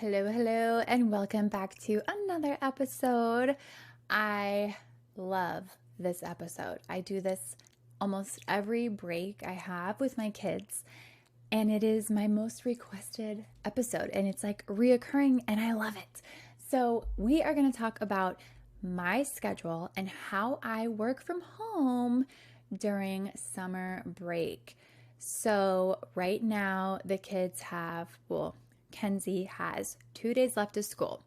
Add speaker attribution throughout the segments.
Speaker 1: Hello, and welcome back to another episode. I love this episode. I do this almost every break I have with my kids, and it is my most requested episode, and it's like reoccurring, and I love it. So, we are going to talk about my schedule and how I work from home during summer break. So, right now, the kids have, Kenzie has 2 days left of school.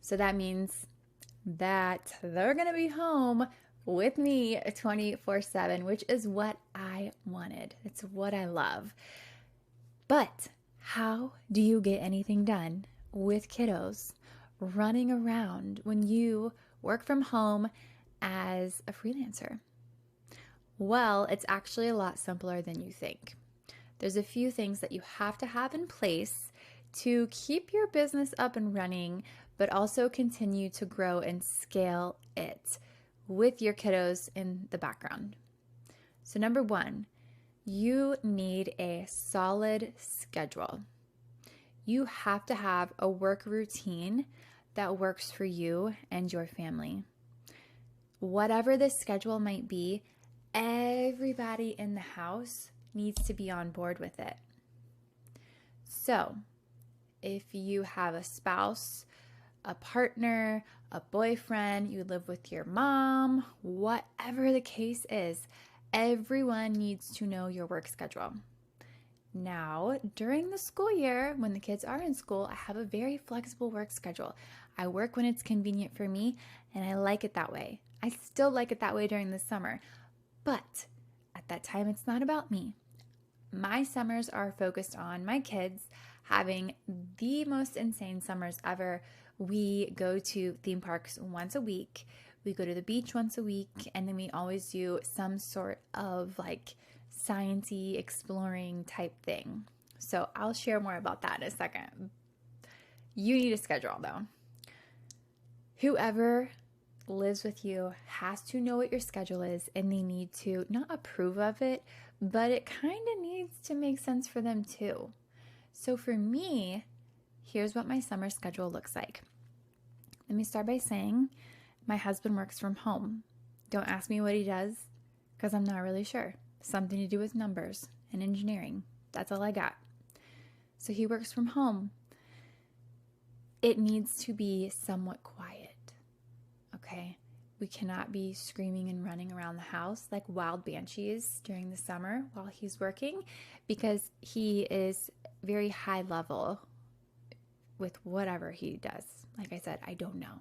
Speaker 1: So that means that they're going to be home with me 24/7, which is what I wanted. It's what I love. But how do you get anything done with kiddos running around when you work from home as a freelancer? Well, it's actually a lot simpler than you think. There's a few things that you have to have in place to keep your business up and running, but also continue to grow and scale it with your kiddos in the background. So number one, you need a solid schedule. You have to have a work routine that works for you and your family. Whatever the schedule might be, everybody in the house needs to be on board with it. So, if you have a spouse, a partner, a boyfriend, you live with your mom, whatever the case is, everyone needs to know your work schedule. Now, during the school year, when the kids are in school, I have a very flexible work schedule. I work when it's convenient for me, and I like it that way. I still like it that way during the summer, but at that time, it's not about me. My summers are focused on my kids having the most insane summers ever. We go to theme parks once a week. We go to the beach once a week. And then we always do some sort of like science-y exploring type thing. So I'll share more about that in a second. You need a schedule though. Whoever lives with you has to know what your schedule is, and they need to not approve of it, but it kind of needs to make sense for them too. So for me, here's what my summer schedule looks like. Let me start by saying my husband works from home. Don't ask me what he does because I'm not really sure. Something to do with numbers and engineering. That's all I got. So he works from home. It needs to be somewhat quiet, okay? We cannot be screaming and running around the house like wild banshees during the summer while he's working, because he is very high level with whatever he does. Like I said, I don't know.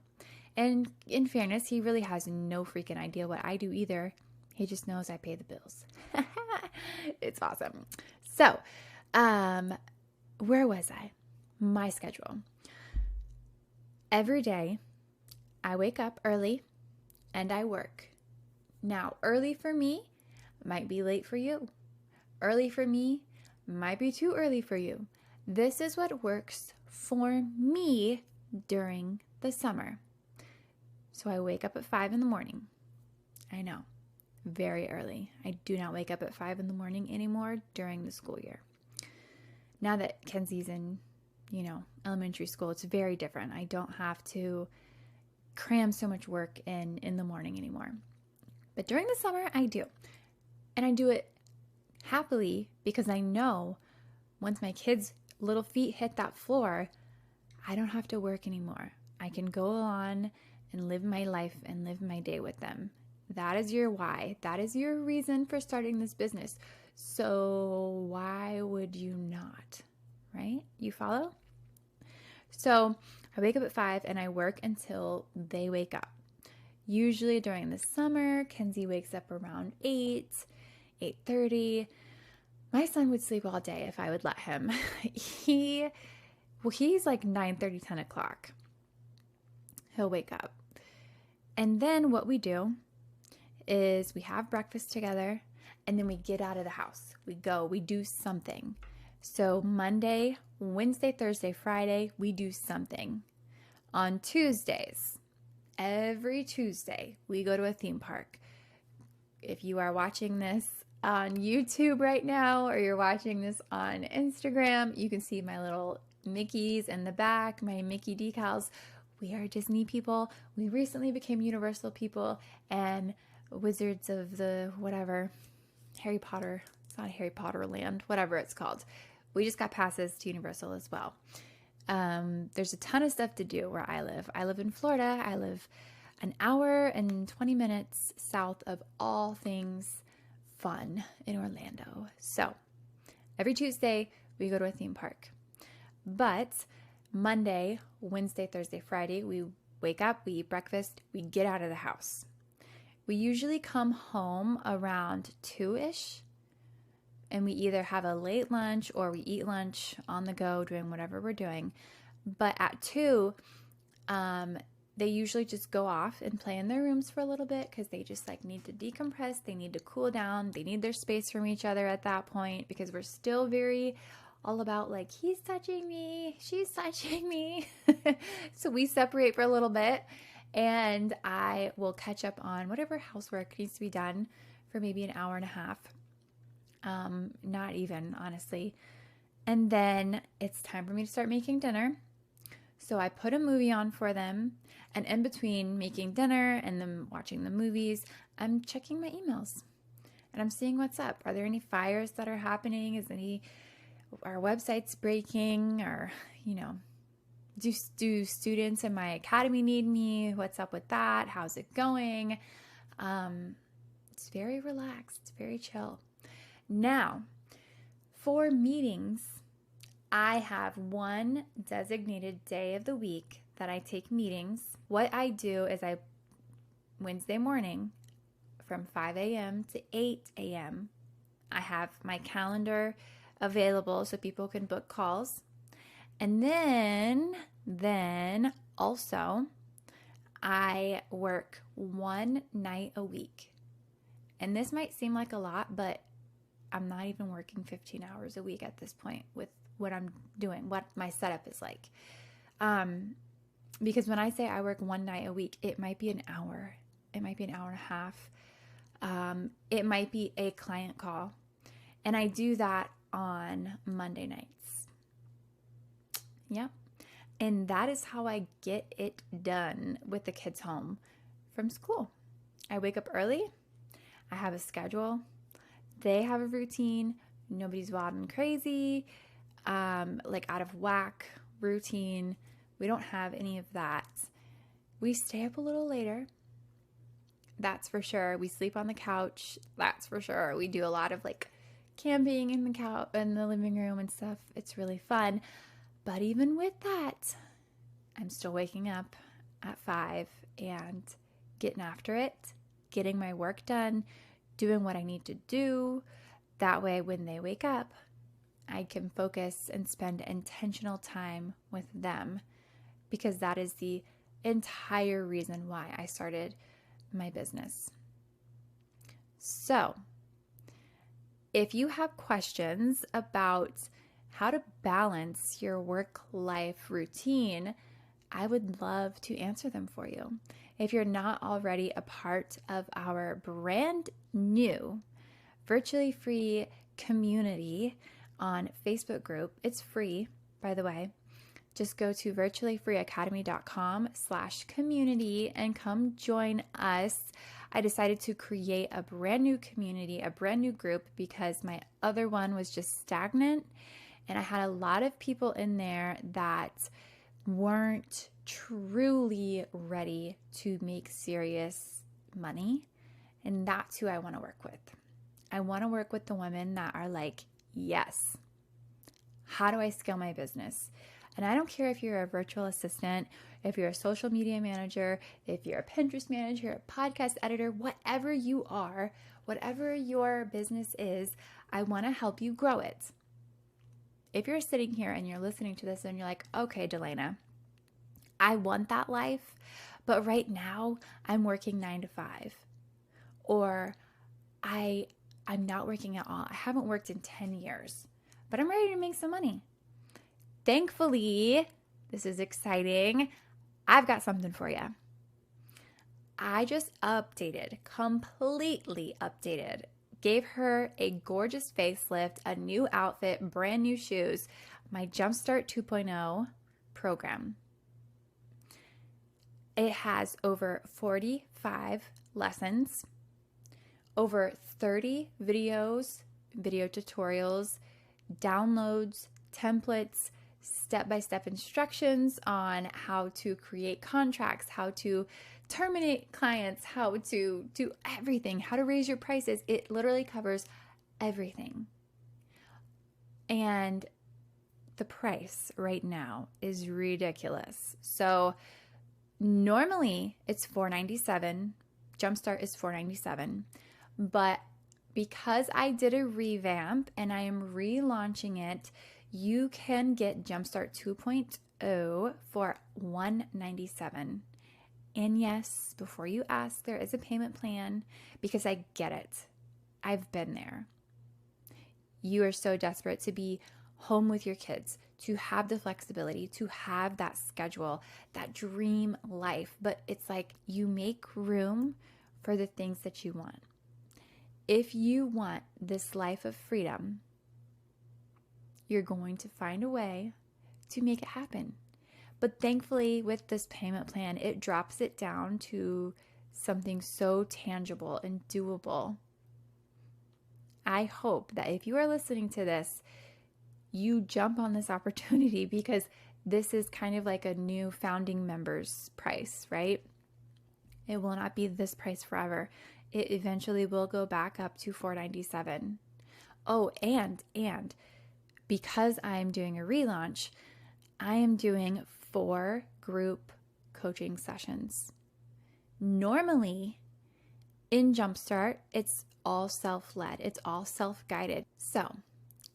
Speaker 1: And in fairness, he really has no freaking idea what I do either. He just knows I pay the bills. It's awesome. So, where was I? My schedule. Every day, I wake up early and I work. Now, early for me might be late for you. Early for me might be too early for you. This is what works for me during the summer. So I wake up at 5 in the morning. I know, very early. I do not wake up at 5 in the morning anymore during the school year. Now that Kenzie's in, elementary school, it's very different. I don't have to cram so much work in the morning anymore. But during the summer, I do. And I do it happily because I know once my kids' little feet hit that floor, I don't have to work anymore. I can go on and live my life and live my day with them. That is your why. That is your reason for starting this business. So why would you not? Right? You follow? So I wake up at 5 and I work until they wake up. Usually during the summer, Kenzie wakes up around 8, 8:30. My son would sleep all day if I would let him. He's like 9:30, 10 o'clock. He'll wake up. And then what we do is we have breakfast together, and then we get out of the house. We go, we do something. So Monday, Wednesday, Thursday, Friday, we do something. On Tuesdays, every Tuesday, we go to a theme park. If you are watching this on YouTube right now, or you're watching this on Instagram, you can see my little Mickey's in the back, my Mickey decals. We are Disney people. We recently became Universal people and Wizards of the whatever, Harry Potter. It's not Harry Potter Land, whatever it's called. We just got passes to Universal as well. There's a ton of stuff to do where I live. I live in Florida. I live an hour and 20 minutes south of all things fun in Orlando. So every Tuesday, we go to a theme park. But Monday, Wednesday, Thursday, Friday, we wake up, we eat breakfast, we get out of the house. We usually come home around 2-ish, and we either have a late lunch or we eat lunch on the go doing whatever we're doing. But at 2, they usually just go off and play in their rooms for a little bit because they just like need to decompress. They need to cool down. They need their space from each other at that point because we're still very all about like, he's touching me, she's touching me. So we separate for a little bit and I will catch up on whatever housework needs to be done for maybe an hour and a half. Not even, honestly. And then it's time for me to start making dinner. So I put a movie on for them, and in between making dinner and them watching the movies, I'm checking my emails and I'm seeing what's up. Are there any fires that are happening? Are websites breaking? Or, do students in my academy need me? What's up with that? How's it going? It's very relaxed. It's very chill. Now, for meetings, I have one designated day of the week that I take meetings. What I do is Wednesday morning from 5 a.m. to 8 a.m., I have my calendar available so people can book calls. And then also I work one night a week. And this might seem like a lot, but I'm not even working 15 hours a week at this point with what I'm doing, what my setup is like. Because when I say I work one night a week, it might be an hour. It might be an hour and a half. It might be a client call. And I do that on Monday nights. Yep. And that is how I get it done with the kids home from school. I wake up early. I have a schedule. They have a routine. Nobody's wild and crazy, like out of whack routine. We don't have any of that. We stay up a little later. That's for sure. We sleep on the couch. That's for sure. We do a lot of like camping in the living room and stuff. It's really fun. But even with that, I'm still waking up at 5 and getting after it, getting my work done, doing what I need to do. That way, when they wake up, I can focus and spend intentional time with them, because that is the entire reason why I started my business. So, if you have questions about how to balance your work-life routine, I would love to answer them for you. If you're not already a part of our brand new virtually free community on Facebook group, it's free, by the way. Just go to virtuallyfreeacademy.com/community and come join us. I decided to create a brand new community, a brand new group, because my other one was just stagnant. And I had a lot of people in there that weren't truly ready to make serious money. And that's who I want to work with. I want to work with the women that are like, yes, how do I scale my business? And I don't care if you're a virtual assistant, if you're a social media manager, if you're a Pinterest manager, a podcast editor, whatever you are, whatever your business is, I want to help you grow it. If you're sitting here and you're listening to this and you're like, okay, Dalaina, I want that life, but right now I'm working 9 to 5, or I'm not working at all. I haven't worked in 10 years, but I'm ready to make some money. Thankfully, this is exciting. I've got something for you. I just completely updated gave her a gorgeous facelift, a new outfit, brand new shoes, my Jumpstart 2.0 program. It has over 45 lessons, over 30 videos, video tutorials, downloads, templates, step-by-step instructions on how to create contracts, how to terminate clients, how to do everything, how to raise your prices. It literally covers everything. And the price right now is ridiculous. So normally it's $497. Jumpstart is $497. But because I did a revamp and I am relaunching it, you can get Jumpstart 2.0 for $197. And yes, before you ask, there is a payment plan because I get it. I've been there. You are so desperate to be home with your kids, to have the flexibility, to have that schedule, that dream life. But it's like you make room for the things that you want. If you want this life of freedom, you're going to find a way to make it happen. But thankfully, with this payment plan, it drops it down to something so tangible and doable. I hope that if you are listening to this, you jump on this opportunity because this is kind of like a new founding member's price, right? It will not be this price forever. It eventually will go back up to $497. Oh, and because I am doing a relaunch, I am doing 4 group coaching sessions. Normally, in Jumpstart, it's all self-led. It's all self-guided. So,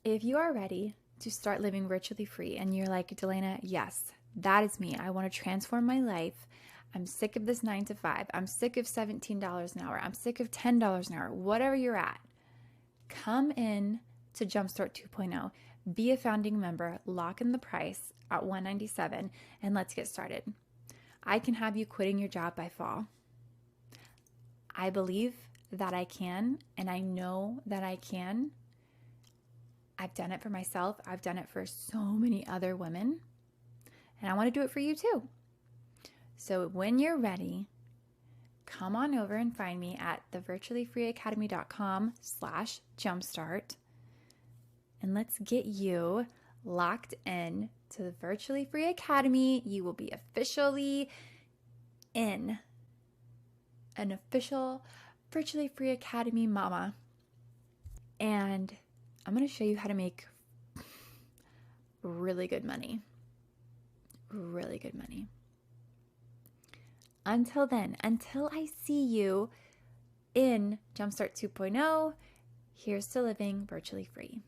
Speaker 1: if you are ready to start living virtually free and you're like, Dalaina, yes, that is me. I want to transform my life. I'm sick of this 9 to 5. I'm sick of $17 an hour. I'm sick of $10 an hour. Whatever you're at, come in to Jumpstart 2.0. Be a founding member, lock in the price at $197, and let's get started. I can have you quitting your job by fall. I believe that I can, and I know that I can. I've done it for myself. I've done it for so many other women, and I want to do it for you too. So when you're ready, come on over and find me at thevirtuallyfreeacademy.com/jumpstart. And let's get you locked in to the Virtually Free Academy. You will be officially in an official Virtually Free Academy mama. And I'm going to show you how to make really good money. Really good money. Until then, until I see you in Jumpstart 2.0, here's to living virtually free.